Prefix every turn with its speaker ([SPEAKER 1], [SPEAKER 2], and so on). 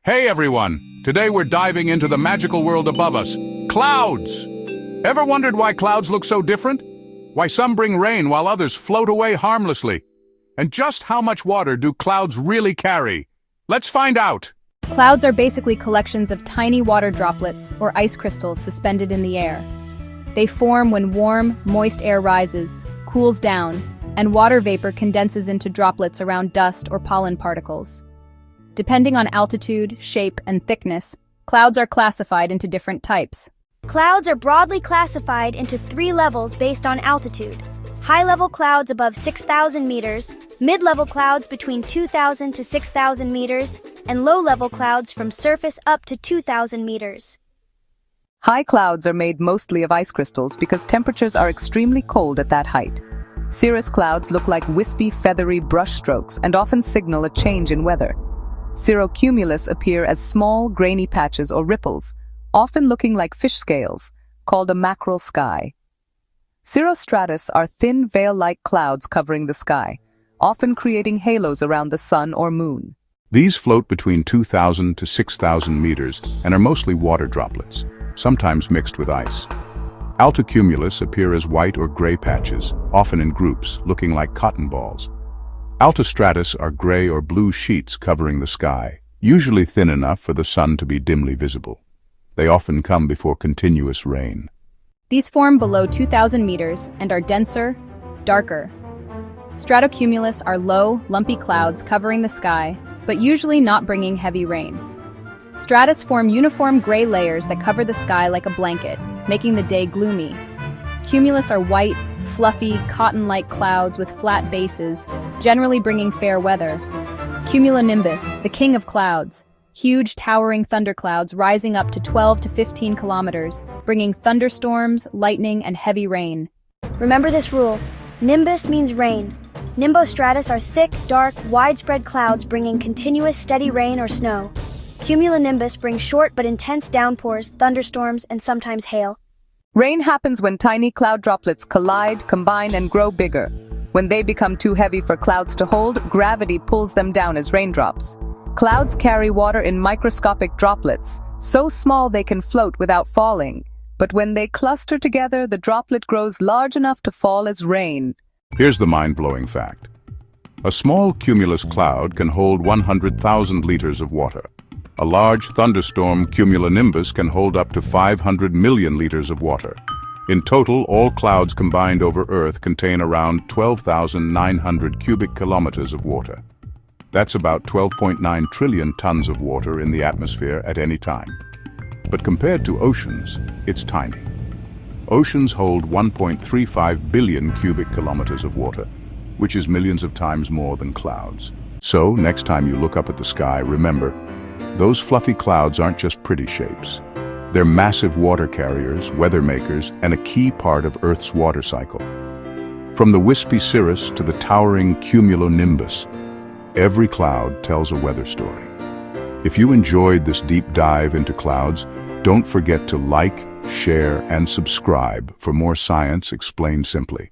[SPEAKER 1] Hey everyone! Today we're diving into the magical world above us, clouds! Ever wondered why clouds look so different? Why some bring rain while others float away harmlessly? And just how much water do clouds really carry? Let's find out!
[SPEAKER 2] Clouds are basically collections of tiny water droplets or ice crystals suspended in the air. They form when warm, moist air rises, cools down, and water vapor condenses into droplets around dust or pollen particles. Depending on altitude, shape, and thickness, clouds are classified into different types.
[SPEAKER 3] Clouds are broadly classified into 3 levels based on altitude. High-level clouds above 6,000 meters, mid-level clouds between 2,000 to 6,000 meters, and low-level clouds from surface up to 2,000 meters.
[SPEAKER 4] High clouds are made mostly of ice crystals because temperatures are extremely cold at that height. Cirrus clouds look like wispy, feathery brushstrokes and often signal a change in weather. Cirrocumulus appear as small, grainy patches or ripples, often looking like fish scales, called a mackerel sky. Cirrostratus are thin veil-like clouds covering the sky, often creating halos around the sun or moon.
[SPEAKER 1] These float between 2,000 to 6,000 meters and are mostly water droplets, sometimes mixed with ice. Altocumulus appear as white or gray patches, often in groups, looking like cotton balls. Altostratus are gray or blue sheets covering the sky, usually thin enough for the sun to be dimly visible. They often come before continuous rain.
[SPEAKER 2] These form below 2,000 meters and are denser, darker. Stratocumulus are low, lumpy clouds covering the sky, but usually not bringing heavy rain. Stratus form uniform gray layers that cover the sky like a blanket, making the day gloomy. Cumulus are white, fluffy, cotton-like clouds with flat bases, generally bringing fair weather. Cumulonimbus, the king of clouds, huge towering thunderclouds rising up to 12 to 15 kilometers, bringing thunderstorms, lightning, and heavy rain.
[SPEAKER 3] Remember this rule: nimbus means rain. Nimbostratus are thick, dark, widespread clouds bringing continuous steady rain or snow. Cumulonimbus brings short but intense downpours, thunderstorms, and sometimes hail.
[SPEAKER 4] Rain happens when tiny cloud droplets collide, combine, and grow bigger. When they become too heavy for clouds to hold, gravity pulls them down as raindrops. Clouds carry water in microscopic droplets, so small they can float without falling. But when they cluster together, the droplet grows large enough to fall as rain.
[SPEAKER 1] Here's the mind-blowing fact. A small cumulus cloud can hold 100,000 liters of water. A large thunderstorm cumulonimbus can hold up to 500 million liters of water. In total, all clouds combined over Earth contain around 12,900 cubic kilometers of water. That's about 12.9 trillion tons of water in the atmosphere at any time. But compared to oceans, it's tiny. Oceans hold 1.35 billion cubic kilometers of water, which is millions of times more than clouds. So, next time you look up at the sky, remember, those fluffy clouds aren't just pretty shapes. They're massive water carriers, weather makers, and a key part of Earth's water cycle. From the wispy cirrus to the towering cumulonimbus, every cloud tells a weather story. If you enjoyed this deep dive into clouds, don't forget to like, share, and subscribe for more science explained simply.